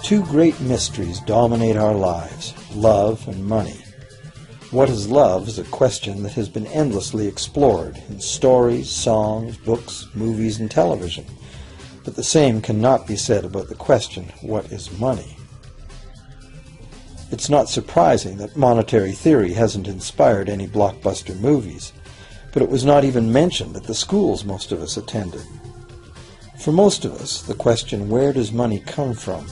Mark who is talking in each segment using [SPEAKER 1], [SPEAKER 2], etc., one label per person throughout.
[SPEAKER 1] Two great mysteries dominate our lives, love and money. What is love is a question that has been endlessly explored in stories, songs, books, movies, and television. But the same cannot be said about the question, what is money? It's not surprising that monetary theory hasn't inspired any blockbuster movies, but it was not even mentioned at the schools most of us attended. For most of us, the question, where does money come from,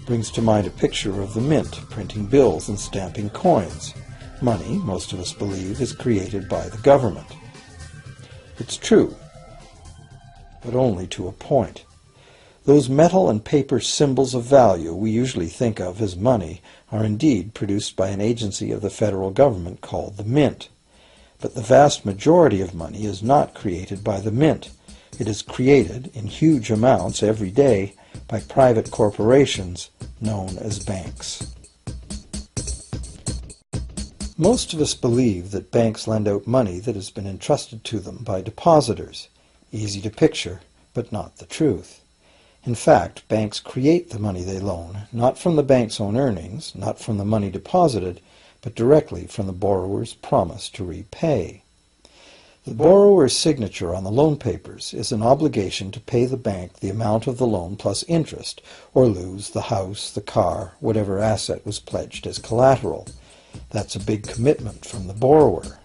[SPEAKER 1] brings to mind a picture of the mint printing bills and stamping coins. Money, most of us believe, is created by the government. It's true, but only to a point. Those metal and paper symbols of value we usually think of as money are indeed produced by an agency of the federal government called the mint. But the vast majority of money is not created by the mint. It is created in huge amounts every day by private corporations known as banks. Most of us believe that banks lend out money that has been entrusted to them by depositors. Easy to picture, but not the truth. In fact, banks create the money they loan, not from the bank's own earnings, not from the money deposited, but directly from the borrower's promise to repay. The borrower's signature on the loan papers is an obligation to pay the bank the amount of the loan plus interest, or lose the house, the car, whatever asset was pledged as collateral. That's a big commitment from the borrower.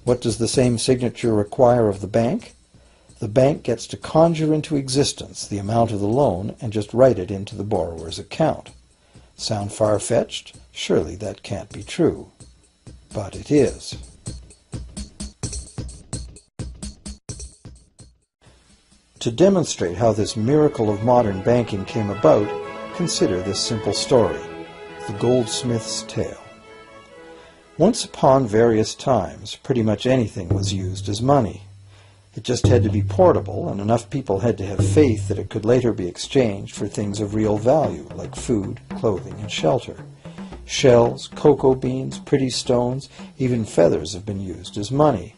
[SPEAKER 1] What does the same signature require of the bank? The bank gets to conjure into existence the amount of the loan and just write it into the borrower's account. Sound far-fetched? Surely that can't be true. But it is. To demonstrate how this miracle of modern banking came about, consider this simple story, the goldsmith's tale. Once upon various times, pretty much anything was used as money. It just had to be portable, and enough people had to have faith that it could later be exchanged for things of real value, like food, clothing, and shelter. Shells, cocoa beans, pretty stones, even feathers have been used as money.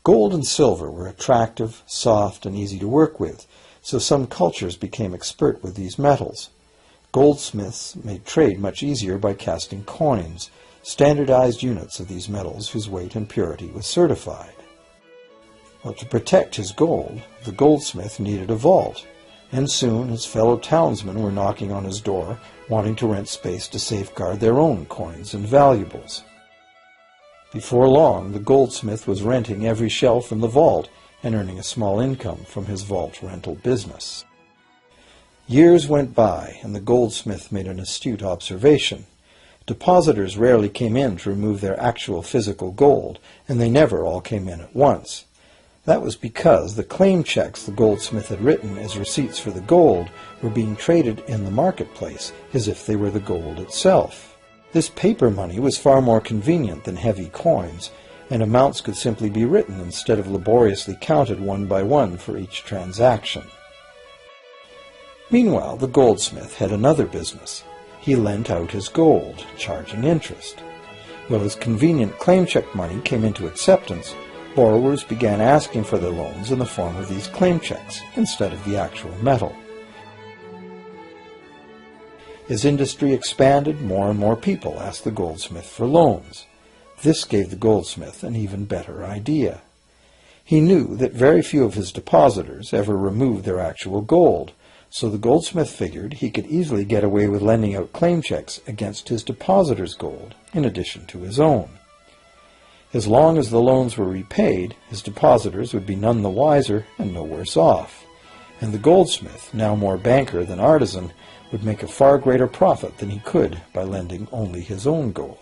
[SPEAKER 1] Gold and silver were attractive, soft, and easy to work with, so some cultures became expert with these metals. Goldsmiths made trade much easier by casting coins, standardized units of these metals whose weight and purity was certified. Well, to protect his gold, the goldsmith needed a vault, and soon his fellow townsmen were knocking on his door, wanting to rent space to safeguard their own coins and valuables. Before long, the goldsmith was renting every shelf in the vault and earning a small income from his vault rental business. Years went by, and the goldsmith made an astute observation. Depositors rarely came in to remove their actual physical gold, and they never all came in at once. That was because the claim checks the goldsmith had written as receipts for the gold were being traded in the marketplace as if they were the gold itself. This paper money was far more convenient than heavy coins, and amounts could simply be written instead of laboriously counted one by one for each transaction. Meanwhile, the goldsmith had another business. He lent out his gold, charging interest. Well, as convenient claim check money came into acceptance, borrowers began asking for their loans in the form of these claim checks instead of the actual metal. As industry expanded, more and more people asked the goldsmith for loans. This gave the goldsmith an even better idea. He knew that very few of his depositors ever removed their actual gold, so the goldsmith figured he could easily get away with lending out claim checks against his depositors' gold, in addition to his own. As long as the loans were repaid, his depositors would be none the wiser and no worse off, and the goldsmith, now more banker than artisan, would make a far greater profit than he could by lending only his own gold.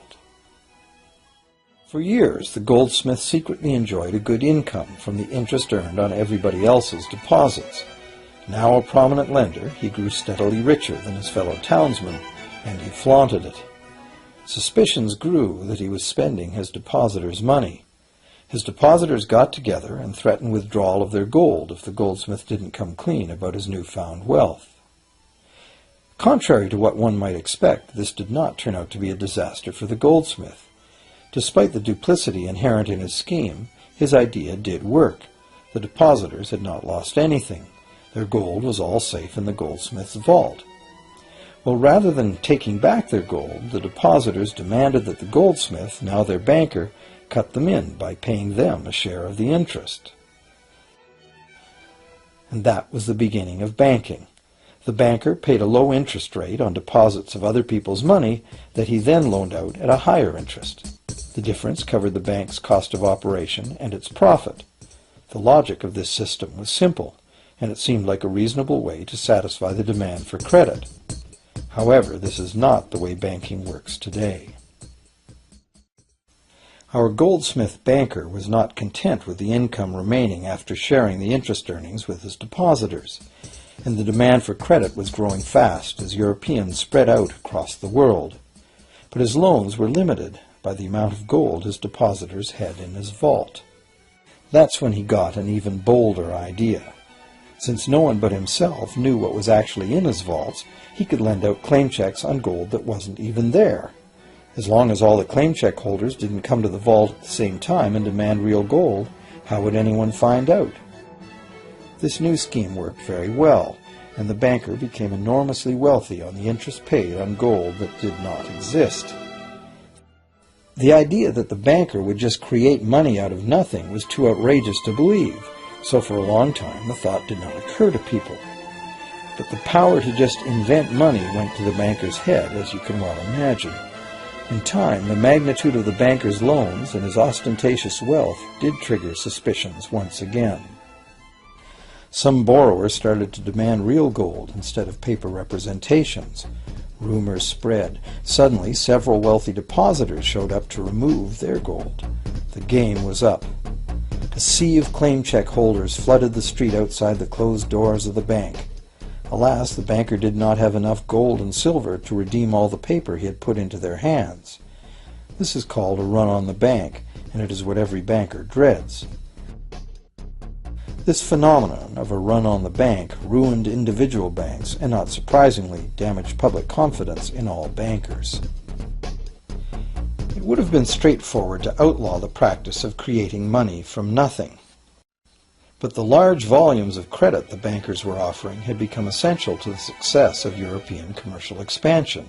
[SPEAKER 1] For years, the goldsmith secretly enjoyed a good income from the interest earned on everybody else's deposits. Now a prominent lender, he grew steadily richer than his fellow townsmen, and he flaunted it. Suspicions grew that he was spending his depositors' money. His depositors got together and threatened withdrawal of their gold if the goldsmith didn't come clean about his newfound wealth. Contrary to what one might expect, this did not turn out to be a disaster for the goldsmith. Despite the duplicity inherent in his scheme, his idea did work. The depositors had not lost anything. Their gold was all safe in the goldsmith's vault. Well, rather than taking back their gold, the depositors demanded that the goldsmith, now their banker, cut them in by paying them a share of the interest. And that was the beginning of banking. The banker paid a low interest rate on deposits of other people's money that he then loaned out at a higher interest. The difference covered the bank's cost of operation and its profit. The logic of this system was simple, and it seemed like a reasonable way to satisfy the demand for credit. However, this is not the way banking works today. Our goldsmith banker was not content with the income remaining after sharing the interest earnings with his depositors, and the demand for credit was growing fast as Europeans spread out across the world. But his loans were limited by the amount of gold his depositors had in his vault. That's when he got an even bolder idea. Since no one but himself knew what was actually in his vaults, he could lend out claim checks on gold that wasn't even there. As long as all the claim check holders didn't come to the vault at the same time and demand real gold, how would anyone find out? This new scheme worked very well, and the banker became enormously wealthy on the interest paid on gold that did not exist. The idea that the banker would just create money out of nothing was too outrageous to believe, so for a long time the thought did not occur to people. But the power to just invent money went to the banker's head, as you can well imagine. In time, the magnitude of the banker's loans and his ostentatious wealth did trigger suspicions once again. Some borrowers started to demand real gold instead of paper representations. Rumors spread. Suddenly, several wealthy depositors showed up to remove their gold. The game was up. A sea of claim check holders flooded the street outside the closed doors of the bank. Alas, the banker did not have enough gold and silver to redeem all the paper he had put into their hands. This is called a run on the bank, and it is what every banker dreads. This phenomenon of a run on the bank ruined individual banks and, not surprisingly, damaged public confidence in all bankers. It would have been straightforward to outlaw the practice of creating money from nothing. But the large volumes of credit the bankers were offering had become essential to the success of European commercial expansion,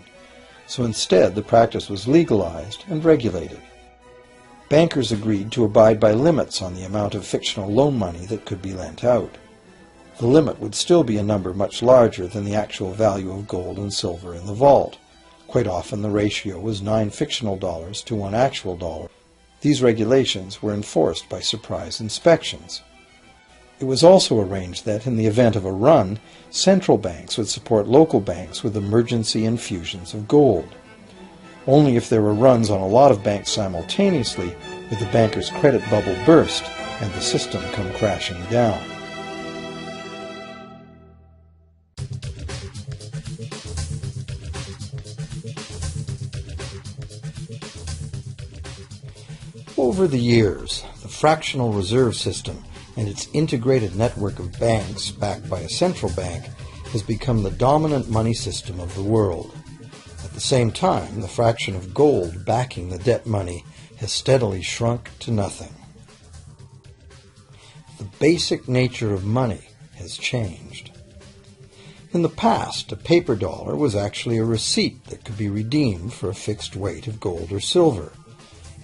[SPEAKER 1] so instead the practice was legalized and regulated. Bankers agreed to abide by limits on the amount of fictional loan money that could be lent out. The limit would still be a number much larger than the actual value of gold and silver in the vault. Quite often the ratio was 9 fictional dollars to 1 actual dollar. These regulations were enforced by surprise inspections. It was also arranged that, in the event of a run, central banks would support local banks with emergency infusions of gold. Only if there were runs on a lot of banks simultaneously would the banker's credit bubble burst and the system come crashing down. Over the years, the fractional reserve system and its integrated network of banks backed by a central bank has become the dominant money system of the world. At the same time, the fraction of gold backing the debt money has steadily shrunk to nothing. The basic nature of money has changed. In the past, a paper dollar was actually a receipt that could be redeemed for a fixed weight of gold or silver.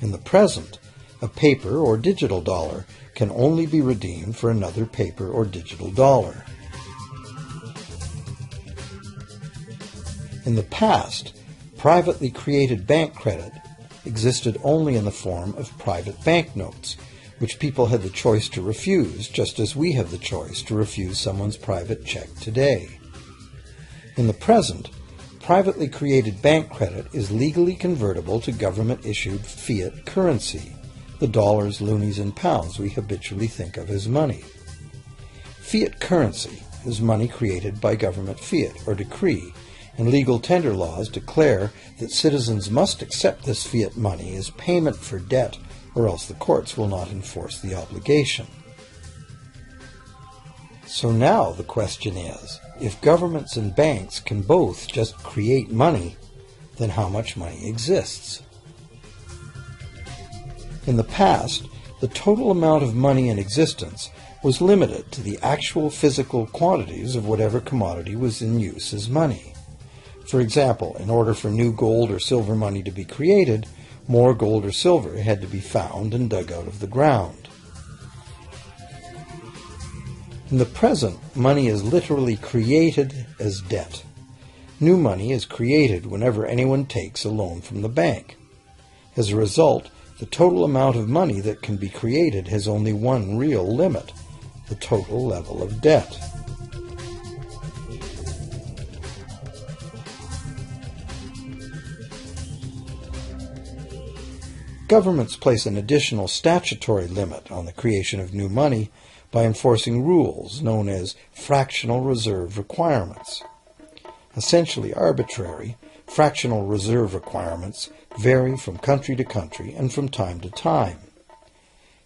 [SPEAKER 1] In the present, a paper or digital dollar can only be redeemed for another paper or digital dollar. In the past, privately created bank credit existed only in the form of private banknotes, which people had the choice to refuse, just as we have the choice to refuse someone's private check today. In the present, privately created bank credit is legally convertible to government-issued fiat currency, the dollars, loonies, and pounds we habitually think of as money. Fiat currency is money created by government fiat or decree, and legal tender laws declare that citizens must accept this fiat money as payment for debt, or else the courts will not enforce the obligation. So now the question is, if governments and banks can both just create money, then how much money exists? In the past, the total amount of money in existence was limited to the actual physical quantities of whatever commodity was in use as money. For example, in order for new gold or silver money to be created, more gold or silver had to be found and dug out of the ground. In the present, money is literally created as debt. New money is created whenever anyone takes a loan from the bank. As a result, the total amount of money that can be created has only one real limit: the total level of debt. Governments place an additional statutory limit on the creation of new money by enforcing rules known as fractional reserve requirements. Essentially arbitrary, fractional reserve requirements vary from country to country and from time to time.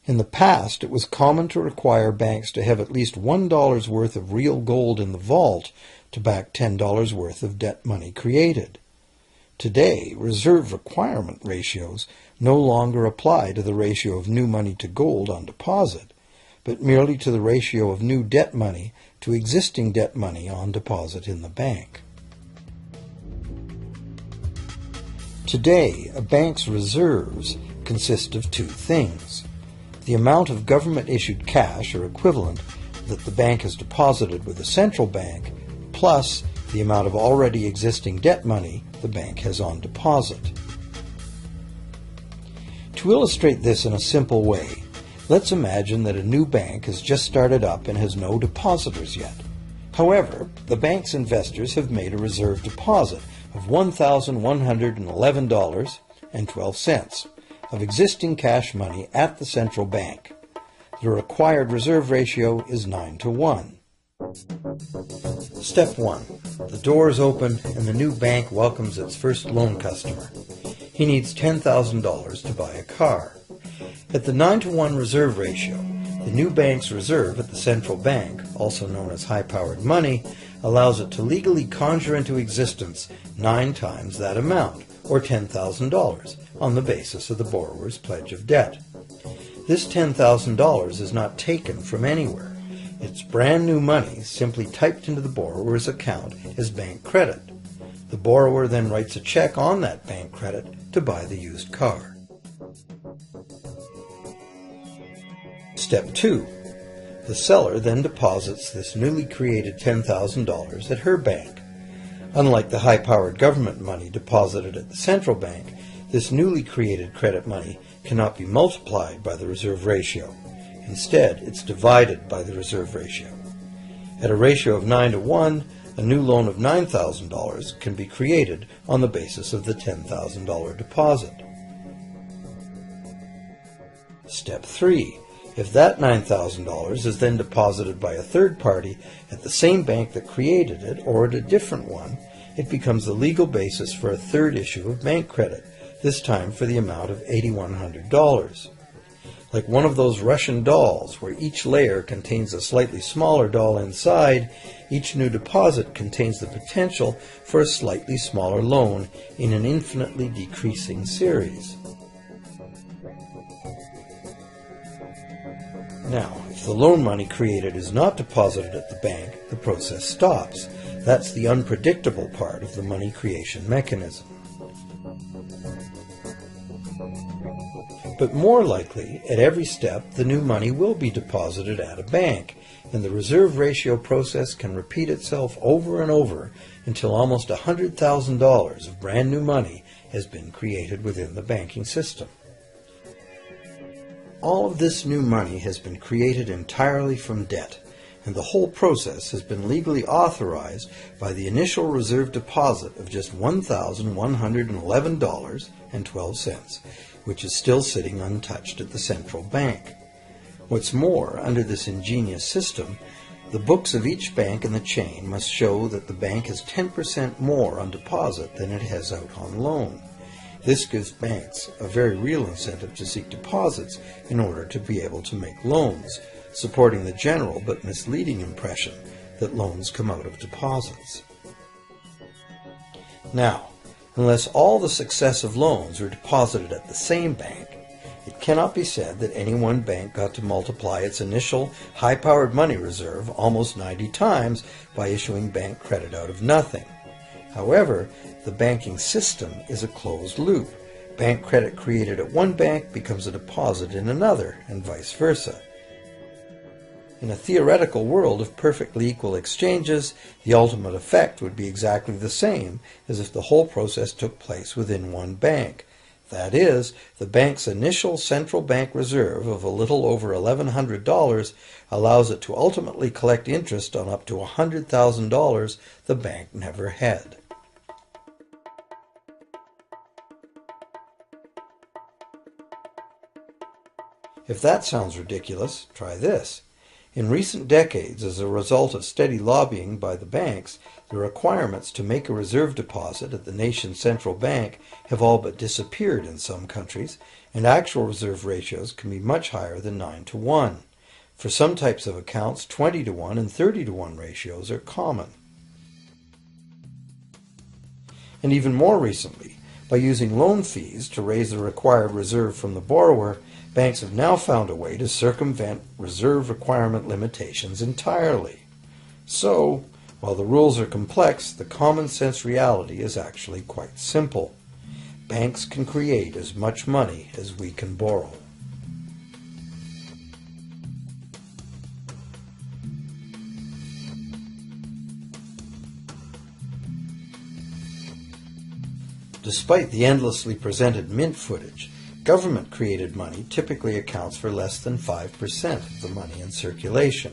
[SPEAKER 1] In the past, it was common to require banks to have at least $1 worth of real gold in the vault to back $10 worth of debt money created. Today, reserve requirement ratios no longer apply to the ratio of new money to gold on deposit, but merely to the ratio of new debt money to existing debt money on deposit in the bank. Today, a bank's reserves consist of two things: the amount of government-issued cash or equivalent that the bank has deposited with the central bank, plus the amount of already existing debt money the bank has on deposit. To illustrate this in a simple way, let's imagine that a new bank has just started up and has no depositors yet. However, the bank's investors have made a reserve deposit of $1,111.12 of existing cash money at the central bank. The required reserve ratio is 9-to-1. Step 1. The doors open and the new bank welcomes its first loan customer. He needs $10,000 to buy a car. At the 9-to-1 reserve ratio, the new bank's reserve at the central bank, also known as high-powered money, allows it to legally conjure into existence 9 times that amount, or $10,000, on the basis of the borrower's pledge of debt. This $10,000 is not taken from anywhere. It's brand new money simply typed into the borrower's account as bank credit. The borrower then writes a check on that bank credit to buy the used car. Step 2. The seller then deposits this newly created $10,000 at her bank. Unlike the high-powered government money deposited at the central bank, this newly created credit money cannot be multiplied by the reserve ratio. Instead, it's divided by the reserve ratio. At a ratio of 9-to-1, a new loan of $9,000 can be created on the basis of the $10,000 deposit. Step 3. If that $9,000 is then deposited by a third party at the same bank that created it or at a different one, it becomes the legal basis for a third issue of bank credit, this time for the amount of $8,100. Like one of those Russian dolls, where each layer contains a slightly smaller doll inside, each new deposit contains the potential for a slightly smaller loan in an infinitely decreasing series. Now, if the loan money created is not deposited at the bank, the process stops. That's the unpredictable part of the money creation mechanism. But more likely, at every step, the new money will be deposited at a bank, and the reserve ratio process can repeat itself over and over until almost $100,000 of brand new money has been created within the banking system. All of this new money has been created entirely from debt, and the whole process has been legally authorized by the initial reserve deposit of just $1,111.12, which is still sitting untouched at the central bank. What's more, under this ingenious system, the books of each bank in the chain must show that the bank has 10% more on deposit than it has out on loan. This gives banks a very real incentive to seek deposits in order to be able to make loans, supporting the general but misleading impression that loans come out of deposits. Now, unless all the successive loans are deposited at the same bank, it cannot be said that any one bank got to multiply its initial high-powered money reserve almost 90 times by issuing bank credit out of nothing. However, the banking system is a closed loop. Bank credit created at one bank becomes a deposit in another, and vice versa. In a theoretical world of perfectly equal exchanges, the ultimate effect would be exactly the same as if the whole process took place within one bank. That is, the bank's initial central bank reserve of a little over $1,100 allows it to ultimately collect interest on up to $100,000 the bank never had. If that sounds ridiculous, try this. In recent decades, as a result of steady lobbying by the banks, the requirements to make a reserve deposit at the nation's central bank have all but disappeared in some countries, and actual reserve ratios can be much higher than 9-to-1. For some types of accounts, 20-to-1 and 30-to-1 ratios are common. And even more recently, by using loan fees to raise the required reserve from the borrower, banks have now found a way to circumvent reserve requirement limitations entirely. So, while the rules are complex, the common sense reality is actually quite simple. Banks can create as much money as we can borrow. Despite the endlessly presented mint footage, government-created money typically accounts for less than 5% of the money in circulation.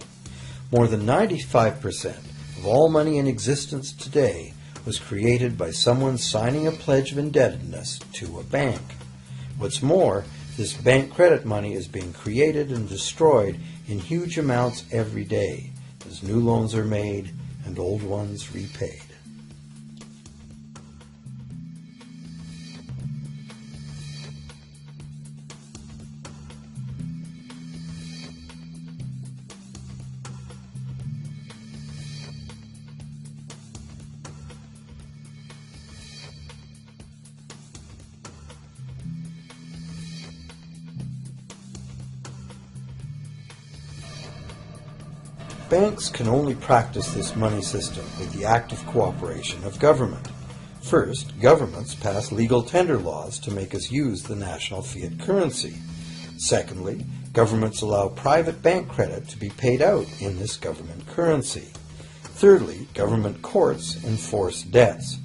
[SPEAKER 1] More than 95% of all money in existence today was created by someone signing a pledge of indebtedness to a bank. What's more, this bank credit money is being created and destroyed in huge amounts every day, as new loans are made and old ones repaid. Banks can only practice this money system with the active cooperation of government. First, governments pass legal tender laws to make us use the national fiat currency. Secondly, governments allow private bank credit to be paid out in this government currency. Thirdly, government courts enforce debts.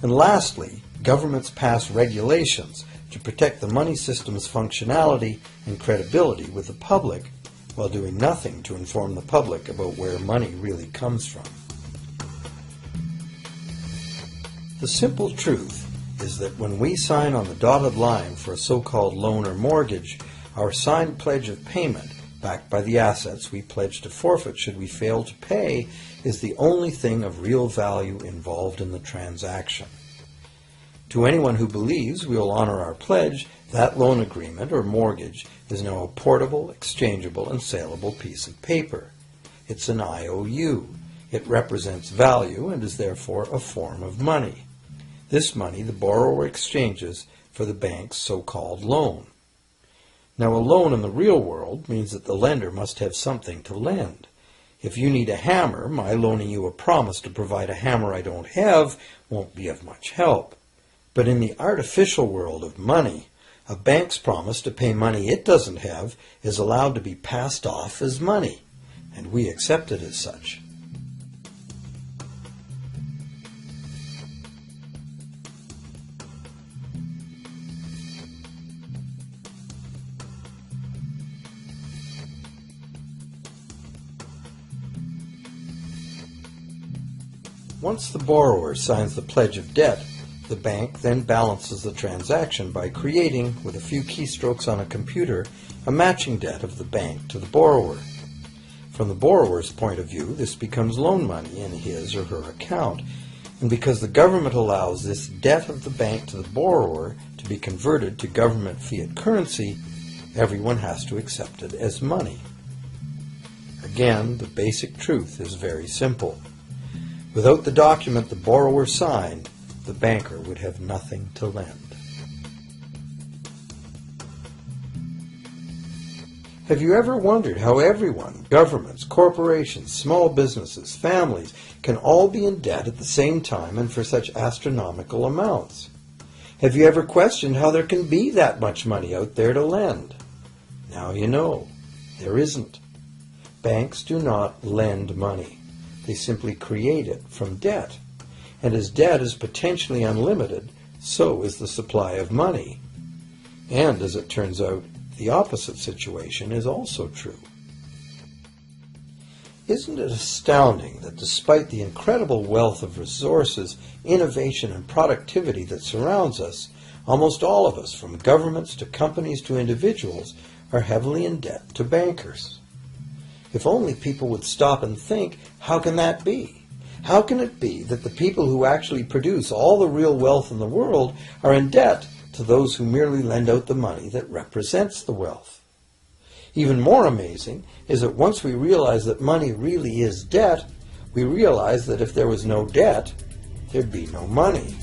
[SPEAKER 1] And lastly, governments pass regulations to protect the money system's functionality and credibility with the public, while doing nothing to inform the public about where money really comes from. The simple truth is that when we sign on the dotted line for a so-called loan or mortgage, our signed pledge of payment, backed by the assets we pledge to forfeit should we fail to pay, is the only thing of real value involved in the transaction. To anyone who believes we will honor our pledge, that loan agreement or mortgage is now a portable, exchangeable, and saleable piece of paper. It's an IOU. It represents value and is therefore a form of money. This money the borrower exchanges for the bank's so-called loan. Now, a loan in the real world means that the lender must have something to lend. If you need a hammer, my loaning you a promise to provide a hammer I don't have won't be of much help. But in the artificial world of money, a bank's promise to pay money it doesn't have is allowed to be passed off as money, and we accept it as such. Once the borrower signs the pledge of debt, the bank then balances the transaction by creating, with a few keystrokes on a computer, a matching debt of the bank to the borrower. From the borrower's point of view, this becomes loan money in his or her account, and because the government allows this debt of the bank to the borrower to be converted to government fiat currency, everyone has to accept it as money. Again, the basic truth is very simple. Without the document the borrower signed, the banker would have nothing to lend. Have you ever wondered how everyone, governments, corporations, small businesses, families, can all be in debt at the same time and for such astronomical amounts? Have you ever questioned how there can be that much money out there to lend? Now you know. There isn't. Banks do not lend money. They simply create it from debt. And as debt is potentially unlimited, so is the supply of money. And as it turns out, the opposite situation is also true. Isn't it astounding that despite the incredible wealth of resources, innovation, and productivity that surrounds us, almost all of us, from governments to companies to individuals, are heavily in debt to bankers? If only people would stop and think, how can that be? How can it be that the people who actually produce all the real wealth in the world are in debt to those who merely lend out the money that represents the wealth? Even more amazing is that once we realize that money really is debt, we realize that if there was no debt, there'd be no money.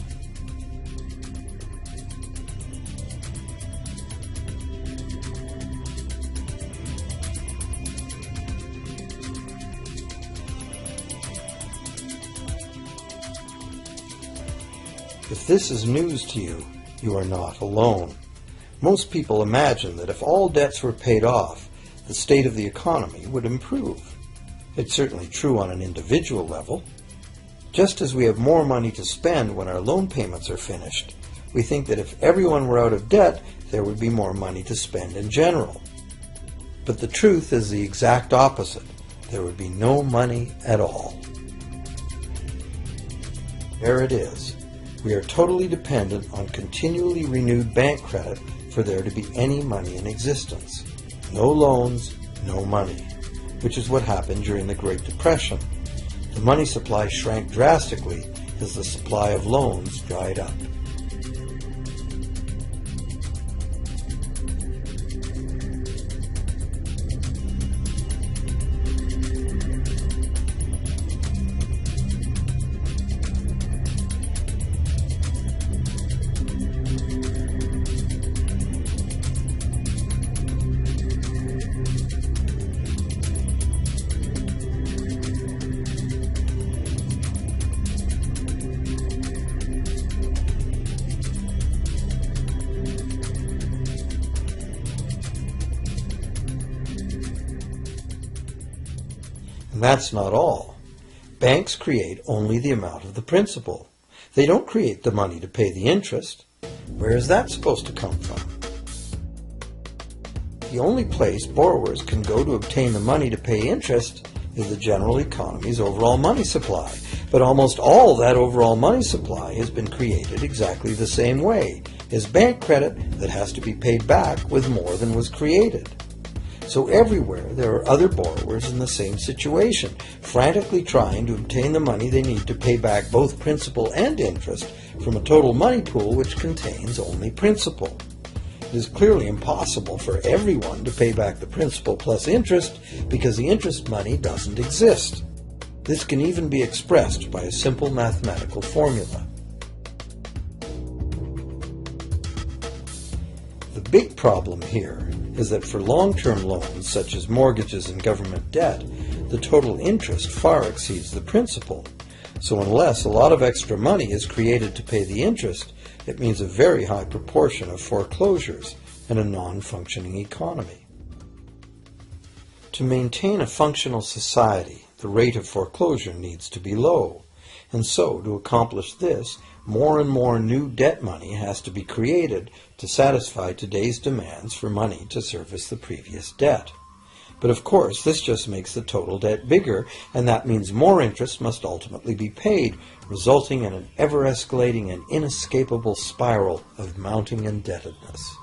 [SPEAKER 1] If this is news to you, you are not alone. Most people imagine that if all debts were paid off, the state of the economy would improve. It's certainly true on an individual level. Just as we have more money to spend when our loan payments are finished, we think that if everyone were out of debt, there would be more money to spend in general. But the truth is the exact opposite. There would be no money at all. There it is. We are totally dependent on continually renewed bank credit for there to be any money in existence. No loans, no money, which is what happened during the Great Depression. The money supply shrank drastically as the supply of loans dried up. And that's not all. Banks create only the amount of the principal. They don't create the money to pay the interest. Where is that supposed to come from? The only place borrowers can go to obtain the money to pay interest is the general economy's overall money supply. But almost all that overall money supply has been created exactly the same way, as bank credit that has to be paid back with more than was created. So everywhere there are other borrowers in the same situation, frantically trying to obtain the money they need to pay back both principal and interest from a total money pool which contains only principal. It is clearly impossible for everyone to pay back the principal plus interest because the interest money doesn't exist. This can even be expressed by a simple mathematical formula. The big problem here is that for long-term loans, such as mortgages and government debt, the total interest far exceeds the principal. So unless a lot of extra money is created to pay the interest, it means a very high proportion of foreclosures and a non-functioning economy. To maintain a functional society, the rate of foreclosure needs to be low. And so, to accomplish this, more and more new debt money has to be created to satisfy today's demands for money to service the previous debt. But of course, this just makes the total debt bigger, and that means more interest must ultimately be paid, resulting in an ever-escalating and inescapable spiral of mounting indebtedness.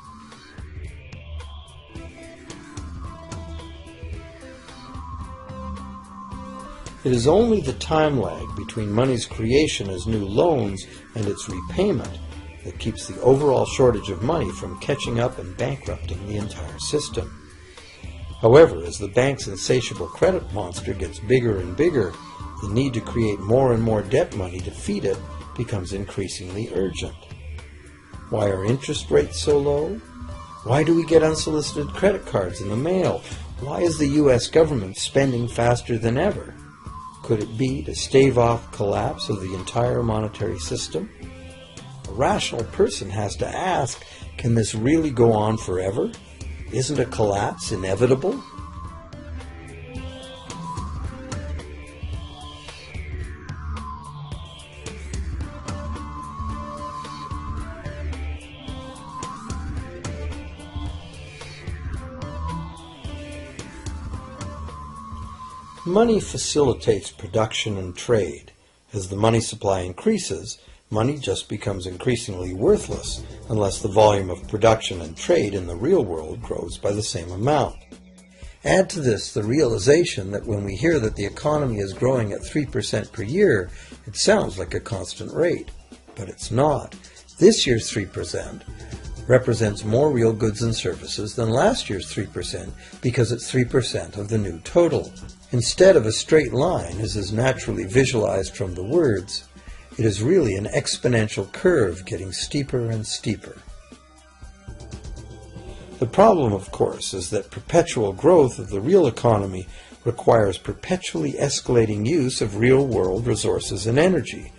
[SPEAKER 1] It is only the time lag between money's creation as new loans and its repayment that keeps the overall shortage of money from catching up and bankrupting the entire system. However, as the bank's insatiable credit monster gets bigger and bigger, the need to create more and more debt money to feed it becomes increasingly urgent. Why are interest rates so low? Why do we get unsolicited credit cards in the mail? Why is the U.S. government spending faster than ever? Could it be to stave off collapse of the entire monetary system? A rational person has to ask, can this really go on forever? Isn't a collapse inevitable? Money facilitates production and trade. As the money supply increases, money just becomes increasingly worthless unless the volume of production and trade in the real world grows by the same amount. Add to this the realization that when we hear that the economy is growing at 3% per year, it sounds like a constant rate, but it's not. This year's 3% represents more real goods and services than last year's 3% because it's 3% of the new total. Instead of a straight line, as is naturally visualized from the words, it is really an exponential curve getting steeper and steeper. The problem, of course, is that perpetual growth of the real economy requires perpetually escalating use of real-world resources and energy.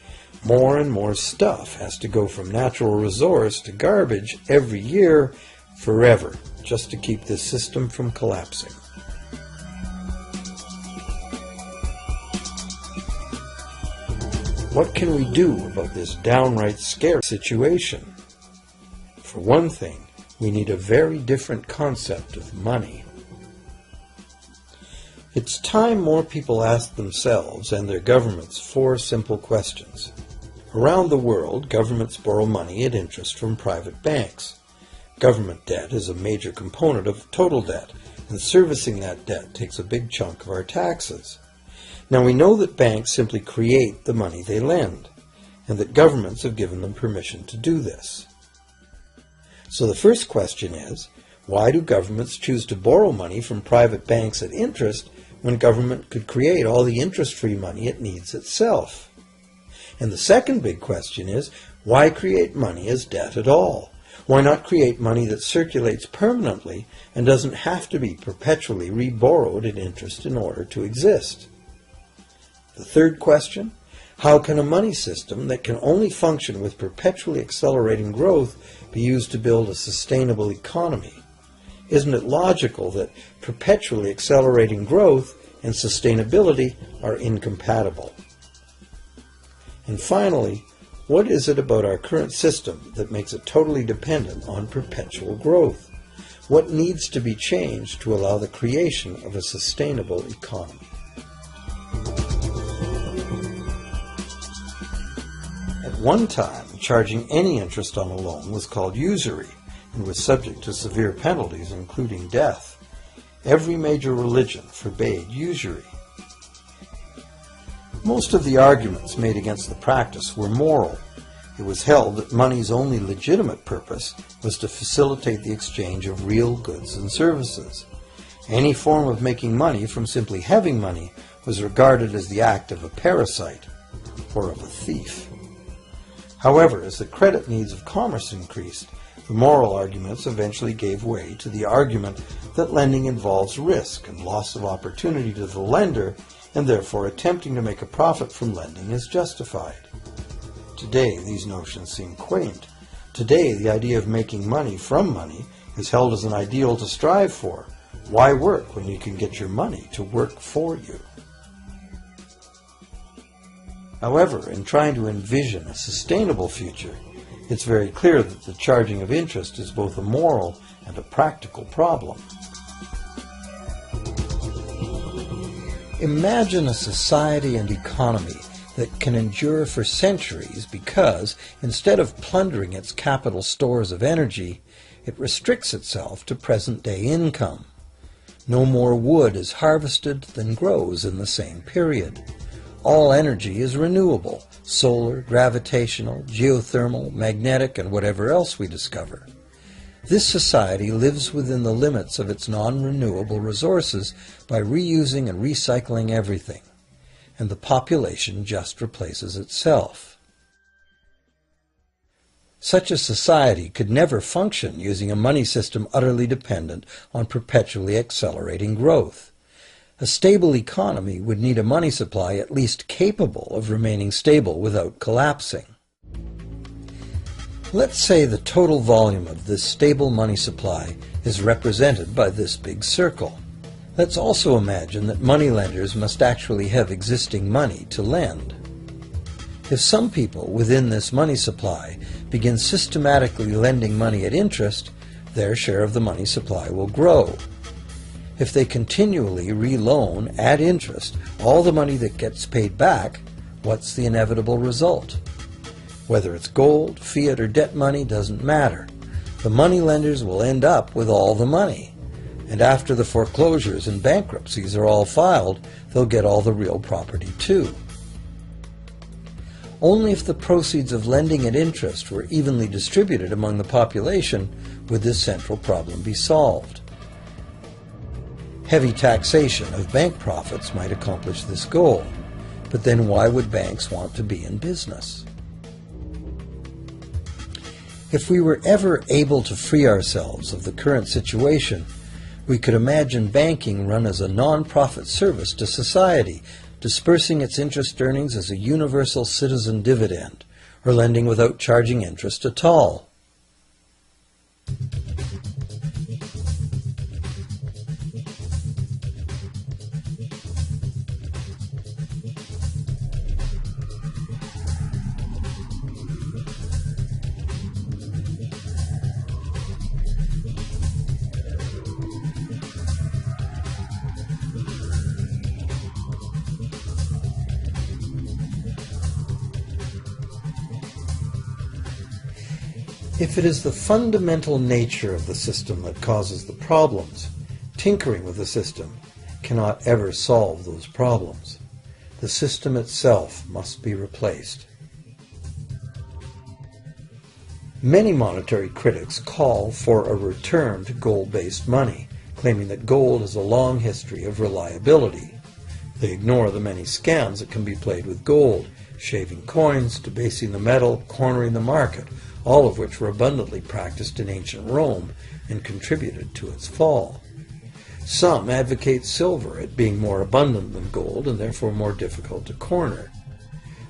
[SPEAKER 1] More and more stuff has to go from natural resource to garbage every year, forever, just to keep this system from collapsing. What can we do about this downright scary situation? For one thing, we need a very different concept of money. It's time more people ask themselves and their governments 4 simple questions. Around the world, governments borrow money at interest from private banks. Government debt is a major component of total debt, and servicing that debt takes a big chunk of our taxes. Now we know that banks simply create the money they lend, and that governments have given them permission to do this. So the first question is, why do governments choose to borrow money from private banks at interest when government could create all the interest-free money it needs itself? And the second big question is, why create money as debt at all? Why not create money that circulates permanently and doesn't have to be perpetually re-borrowed at interest in order to exist? The third question, how can a money system that can only function with perpetually accelerating growth be used to build a sustainable economy? Isn't it logical that perpetually accelerating growth and sustainability are incompatible? And finally, what is it about our current system that makes it totally dependent on perpetual growth? What needs to be changed to allow the creation of a sustainable economy? At one time, charging any interest on a loan was called usury and was subject to severe penalties, including death. Every major religion forbade usury. Most of the arguments made against the practice were moral. It was held that money's only legitimate purpose was to facilitate the exchange of real goods and services. Any form of making money from simply having money was regarded as the act of a parasite or of a thief. However, as the credit needs of commerce increased, the moral arguments eventually gave way to the argument that lending involves risk and loss of opportunity to the lender, and therefore attempting to make a profit from lending is justified. Today, these notions seem quaint. Today, the idea of making money from money is held as an ideal to strive for. Why work when you can get your money to work for you? However, in trying to envision a sustainable future, it's very clear that the charging of interest is both a moral and a practical problem. Imagine a society and economy that can endure for centuries because, instead of plundering its capital stores of energy, it restricts itself to present-day income. No more wood is harvested than grows in the same period. All energy is renewable: solar, gravitational, geothermal, magnetic, and whatever else we discover. This society lives within the limits of its non-renewable resources by reusing and recycling everything, and the population just replaces itself. Such a society could never function using a money system utterly dependent on perpetually accelerating growth. A stable economy would need a money supply at least capable of remaining stable without collapsing. Let's say the total volume of this stable money supply is represented by this big circle. Let's also imagine that moneylenders must actually have existing money to lend. If some people within this money supply begin systematically lending money at interest, their share of the money supply will grow. If they continually reloan at interest all the money that gets paid back, what's the inevitable result? Whether it's gold, fiat, or debt money doesn't matter. The moneylenders will end up with all the money. And after the foreclosures and bankruptcies are all filed, they'll get all the real property too. Only if the proceeds of lending at interest were evenly distributed among the population would this central problem be solved. Heavy taxation of bank profits might accomplish this goal. But then why would banks want to be in business? If we were ever able to free ourselves of the current situation, we could imagine banking run as a non-profit service to society, dispersing its interest earnings as a universal citizen dividend, or lending without charging interest at all. If it is the fundamental nature of the system that causes the problems, tinkering with the system cannot ever solve those problems. The system itself must be replaced. Many monetary critics call for a return to gold-based money, claiming that gold has a long history of reliability. They ignore the many scams that can be played with gold, shaving coins, debasing the metal, cornering the market, all of which were abundantly practiced in ancient Rome and contributed to its fall. Some advocate silver, it being more abundant than gold and therefore more difficult to corner.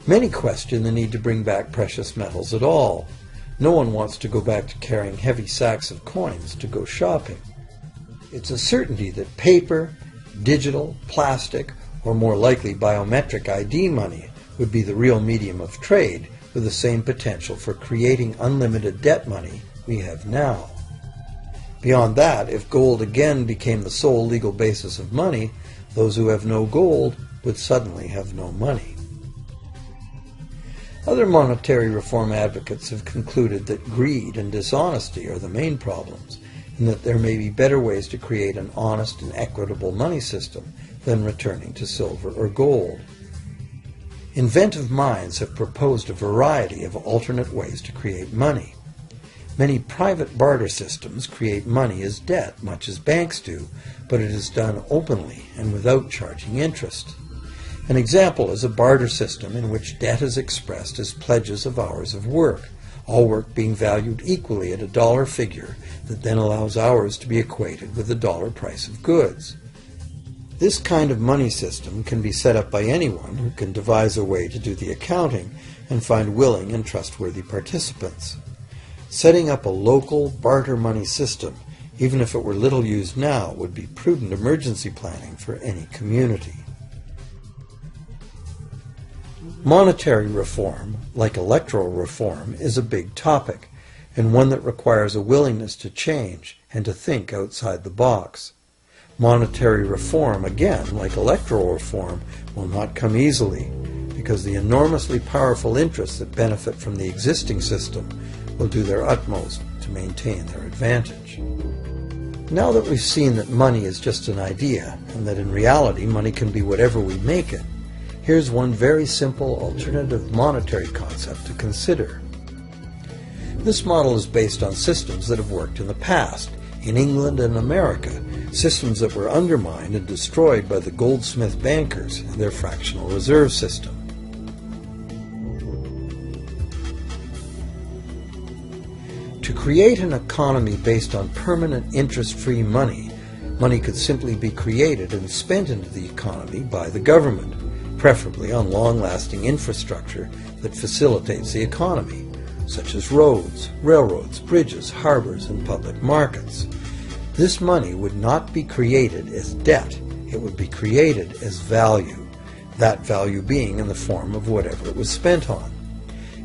[SPEAKER 1] Many question the need to bring back precious metals at all. No one wants to go back to carrying heavy sacks of coins to go shopping. It's a certainty that paper, digital, plastic, or more likely biometric ID money would be the real medium of trade, with the same potential for creating unlimited debt money we have now. Beyond that, if gold again became the sole legal basis of money, those who have no gold would suddenly have no money. Other monetary reform advocates have concluded that greed and dishonesty are the main problems, and that there may be better ways to create an honest and equitable money system than returning to silver or gold. Inventive minds have proposed a variety of alternate ways to create money. Many private barter systems create money as debt, much as banks do, but it is done openly and without charging interest. An example is a barter system in which debt is expressed as pledges of hours of work, all work being valued equally at a dollar figure that then allows hours to be equated with the dollar price of goods. This kind of money system can be set up by anyone who can devise a way to do the accounting and find willing and trustworthy participants. Setting up a local barter money system, even if it were little used now, would be prudent emergency planning for any community. Monetary reform, like electoral reform, is a big topic, and one that requires a willingness to change and to think outside the box. Monetary reform, again, like electoral reform, will not come easily, because the enormously powerful interests that benefit from the existing system will do their utmost to maintain their advantage. Now that we've seen that money is just an idea, and that in reality money can be whatever we make it, here's one very simple alternative monetary concept to consider. This model is based on systems that have worked in the past, in England and America, systems that were undermined and destroyed by the goldsmith bankers and their fractional reserve system. To create an economy based on permanent interest-free money, money could simply be created and spent into the economy by the government, preferably on long-lasting infrastructure that facilitates the economy, such as roads, railroads, bridges, harbors, and public markets. This money would not be created as debt, it would be created as value, that value being in the form of whatever it was spent on.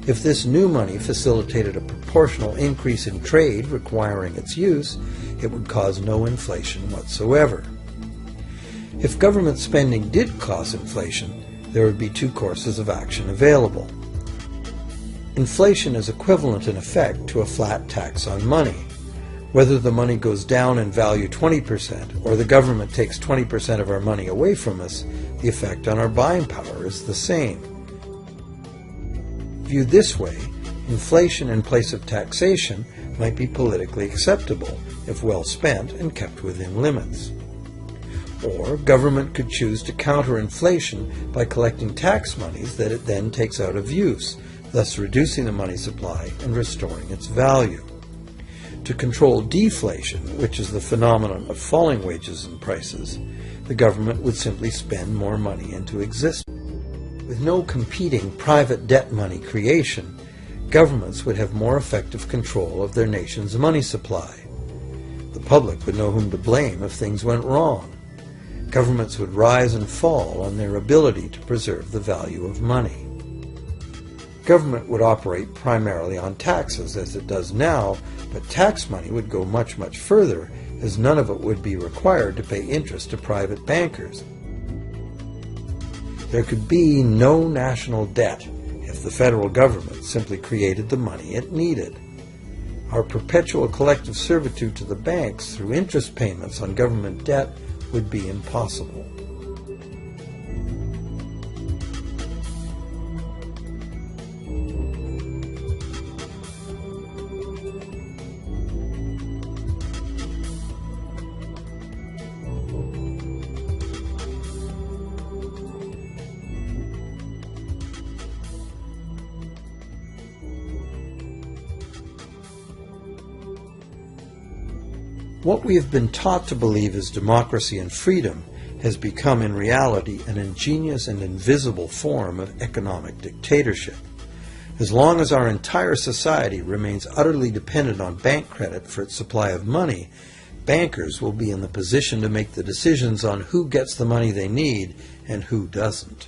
[SPEAKER 1] If this new money facilitated a proportional increase in trade requiring its use, it would cause no inflation whatsoever. If government spending did cause inflation, there would be two courses of action available. Inflation is equivalent in effect to a flat tax on money. Whether the money goes down in value 20% or the government takes 20% of our money away from us, the effect on our buying power is the same. Viewed this way, inflation in place of taxation might be politically acceptable if well spent and kept within limits. Or government could choose to counter inflation by collecting tax monies that it then takes out of use, thus reducing the money supply and restoring its value. To control deflation, which is the phenomenon of falling wages and prices, the government would simply spend more money into existence. With no competing private debt money creation, governments would have more effective control of their nation's money supply. The public would know whom to blame if things went wrong. Governments would rise and fall on their ability to preserve the value of money. Government would operate primarily on taxes, as it does now, but tax money would go much, much further, as none of it would be required to pay interest to private bankers. There could be no national debt if the federal government simply created the money it needed. Our perpetual collective servitude to the banks through interest payments on government debt would be impossible. What we have been taught to believe as democracy and freedom has become in reality an ingenious and invisible form of economic dictatorship. As long as our entire society remains utterly dependent on bank credit for its supply of money, bankers will be in the position to make the decisions on who gets the money they need and who doesn't.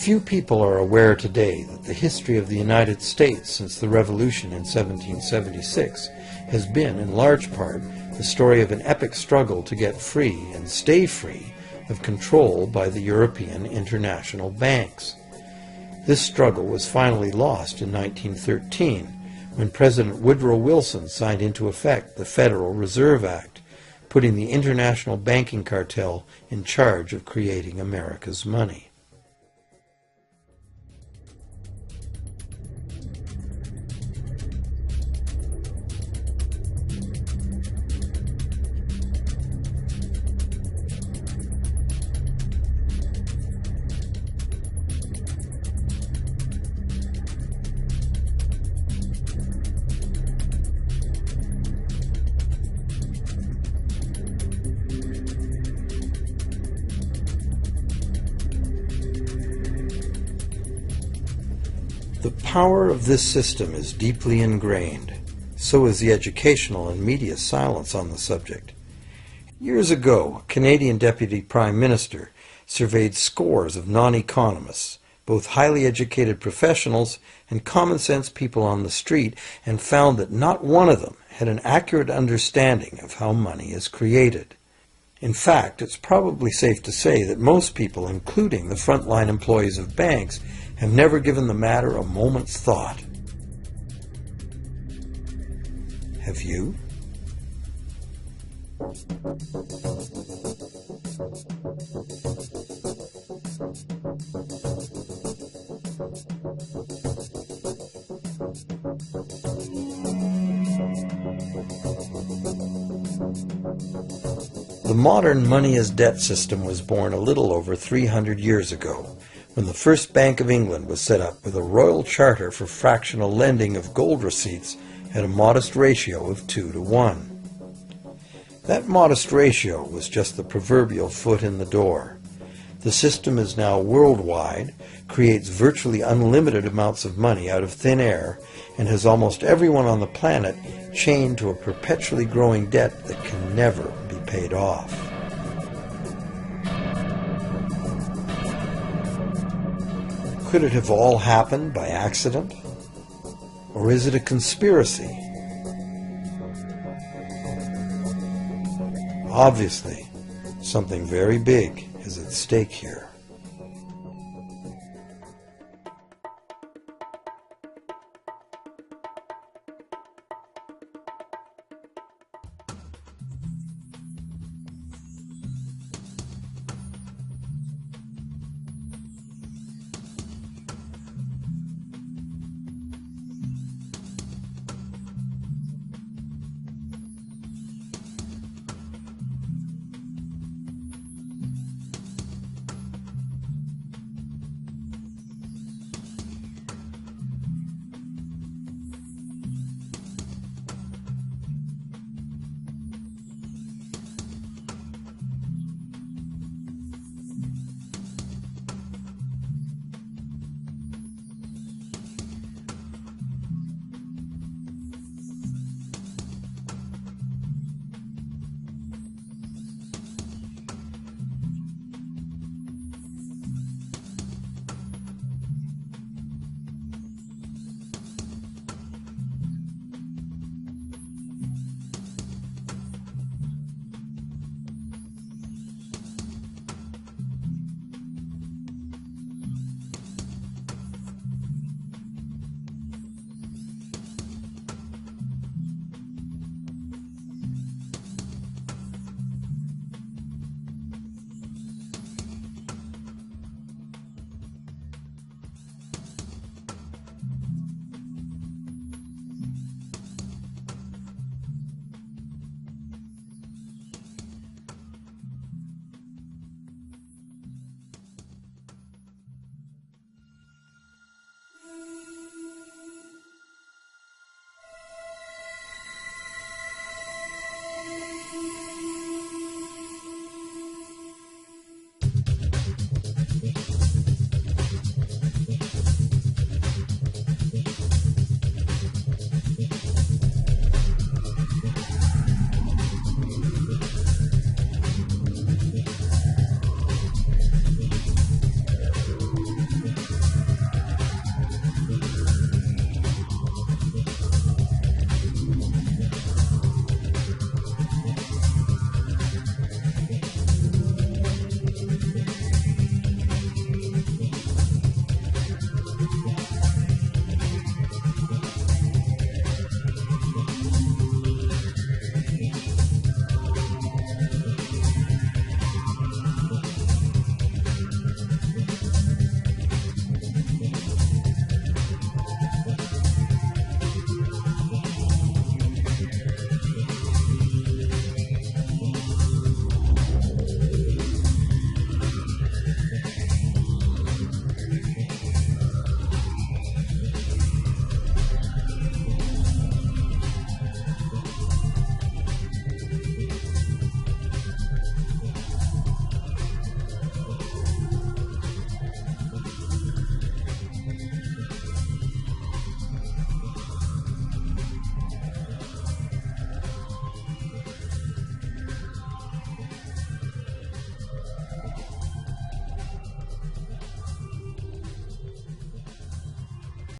[SPEAKER 1] Few people are aware today that the history of the United States since the Revolution in 1776 has been, in large part, the story of an epic struggle to get free and stay free of control by the European international banks. This struggle was finally lost in 1913, when President Woodrow Wilson signed into effect the Federal Reserve Act, putting the international banking cartel in charge of creating America's money. The power of this system is deeply ingrained. So is the educational and media silence on the subject. Years ago, a Canadian Deputy Prime Minister surveyed scores of non-economists, both highly educated professionals and common-sense people on the street, and found that not one of them had an accurate understanding of how money is created. In fact, it's probably safe to say that most people, including the frontline employees of banks, have never given the matter a moment's thought. Have you? The modern money-as-debt system was born a little over 300 years ago, when the first Bank of England was set up with a royal charter for fractional lending of gold receipts at a modest ratio of 2 to 1. That modest ratio was just the proverbial foot in the door. The system is now worldwide, creates virtually unlimited amounts of money out of thin air, and has almost everyone on the planet chained to a perpetually growing debt that can never be paid off. Could it have all happened by accident? Or is it a conspiracy? Obviously, something very big is at stake here.